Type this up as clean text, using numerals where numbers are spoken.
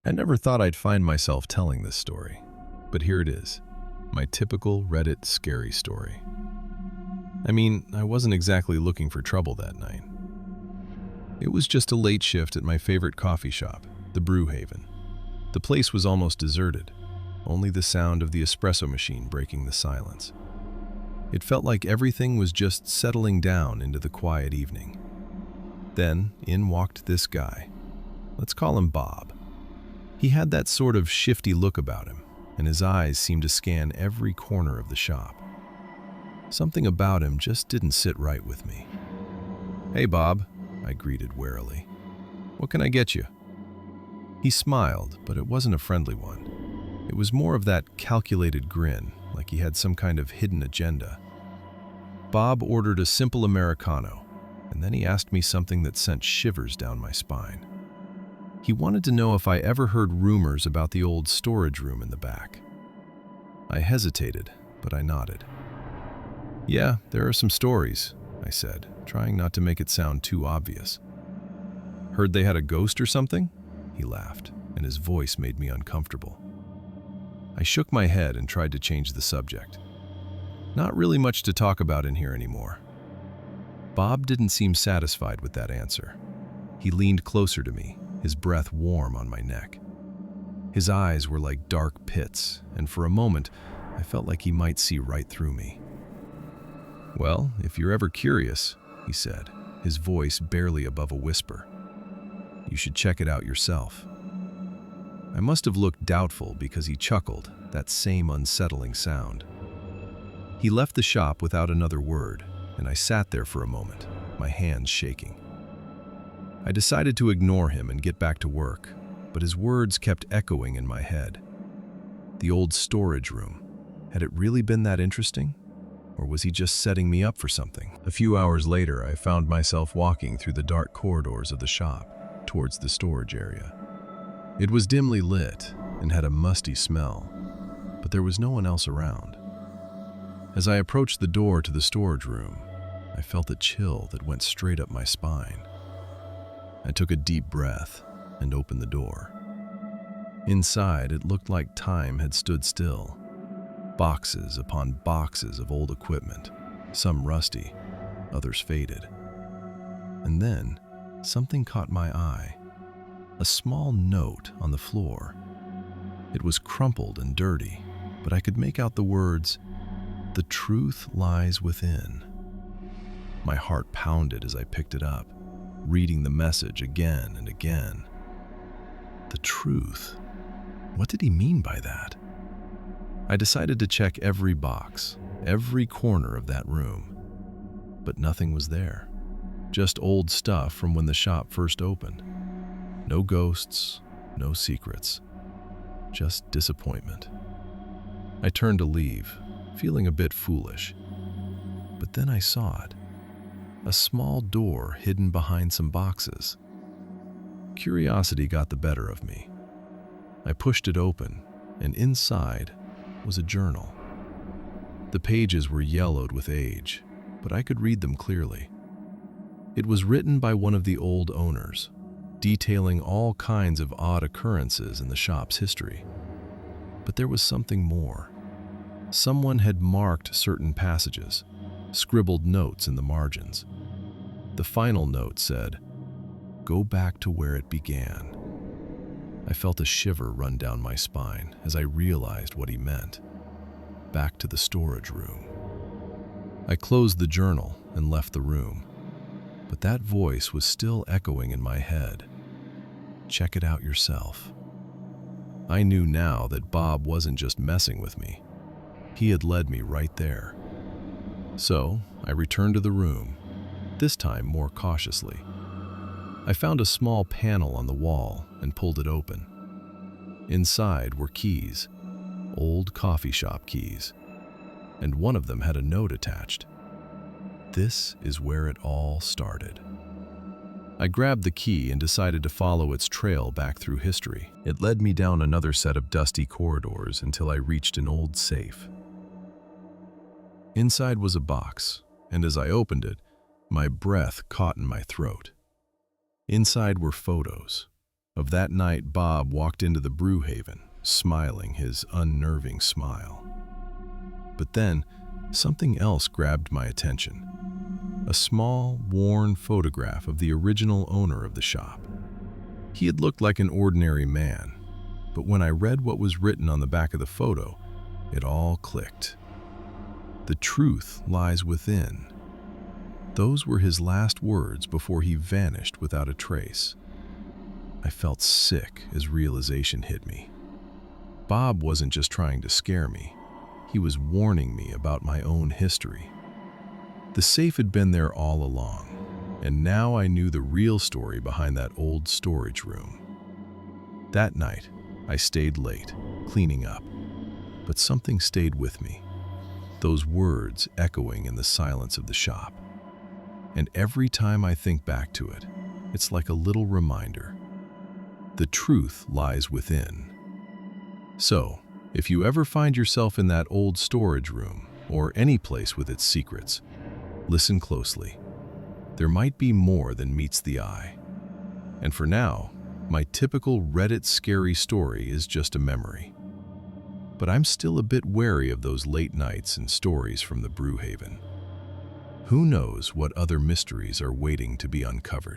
I never thought I'd find myself telling this story, but here it is, my typical Reddit scary story. I mean, I wasn't exactly looking for trouble that night. It was just a late shift at my favorite coffee shop, the Brew Haven. The place was almost deserted, only the sound of the espresso machine breaking the silence. It felt like everything was just settling down into the quiet evening. Then, in walked this guy. Let's call him Bob. He had that sort of shifty look about him, and his eyes seemed to scan every corner of the shop. Something about him just didn't sit right with me. "Hey, Bob," I greeted warily. "What can I get you?" He smiled, but it wasn't a friendly one. It was more of that calculated grin, like he had some kind of hidden agenda. Bob ordered a simple Americano, and then he asked me something that sent shivers down my spine. He wanted to know if I ever heard rumors about the old storage room in the back. I hesitated, but I nodded. "Yeah, there are some stories," I said, trying not to make it sound too obvious. "Heard they had a ghost or something?" He laughed, and his voice made me uncomfortable. I shook my head and tried to change the subject. "Not really much to talk about in here anymore." Bob didn't seem satisfied with that answer. He leaned closer to me, his breath warm on my neck. His eyes were like dark pits, and for a moment, I felt like he might see right through me. "Well, if you're ever curious," he said, his voice barely above a whisper, "you should check it out yourself." I must have looked doubtful because he chuckled, that same unsettling sound. He left the shop without another word, and I sat there for a moment, my hands shaking. I decided to ignore him and get back to work, but his words kept echoing in my head. The old storage room. Had it really been that interesting? Or was he just setting me up for something? A few hours later, I found myself walking through the dark corridors of the shop towards the storage area. It was dimly lit and had a musty smell, but there was no one else around. As I approached the door to the storage room, I felt a chill that went straight up my spine. I took a deep breath and opened the door. Inside, it looked like time had stood still. Boxes upon boxes of old equipment, some rusty, others faded. And then, something caught my eye. A small note on the floor. It was crumpled and dirty, but I could make out the words, "The truth lies within." My heart pounded as I picked it up, reading the message again and again. The truth. What did he mean by that? I decided to check every box, every corner of that room, but nothing was there. Just old stuff from when the shop first opened. No ghosts, no secrets, just disappointment. I turned to leave, feeling a bit foolish. But then I saw it. A small door hidden behind some boxes. Curiosity got the better of me. I pushed it open, and inside was a journal. The pages were yellowed with age, but I could read them clearly. It was written by one of the old owners, detailing all kinds of odd occurrences in the shop's history. But there was something more. Someone had marked certain passages, scribbled notes in the margins. The final note said, "Go back to where it began." I felt a shiver run down my spine as I realized what he meant. Back to the storage room. I closed the journal and left the room, but that voice was still echoing in my head. Check it out yourself. I knew now that Bob wasn't just messing with me. He had led me right there. So I returned to the room, this time more cautiously. I found a small panel on the wall and pulled it open. Inside were keys, old coffee shop keys, and one of them had a note attached. This is where it all started. I grabbed the key and decided to follow its trail back through history. It led me down another set of dusty corridors until I reached an old safe. Inside was a box, and as I opened it, my breath caught in my throat. Inside were photos, Of that night, Bob walked into the brew haven, smiling his unnerving smile. But then, something else grabbed my attention. A small, worn photograph of the original owner of the shop. He had looked like an ordinary man, but when I read what was written on the back of the photo, it all clicked. The truth lies within. Those were his last words before he vanished without a trace. I felt sick as realization hit me. Bob wasn't just trying to scare me. He was warning me about my own history. The safe had been there all along, and now I knew the real story behind that old storage room. That night, I stayed late, cleaning up, but something stayed with me. Those words echoing in the silence of the shop. And every time I think back to it, it's like a little reminder. The truth lies within. So, if you ever find yourself in that old storage room, or any place with its secrets, listen closely. There might be more than meets the eye. And for now, my typical Reddit scary story is just a memory. But I'm still a bit wary of those late nights and stories from the brew haven. Who knows what other mysteries are waiting to be uncovered?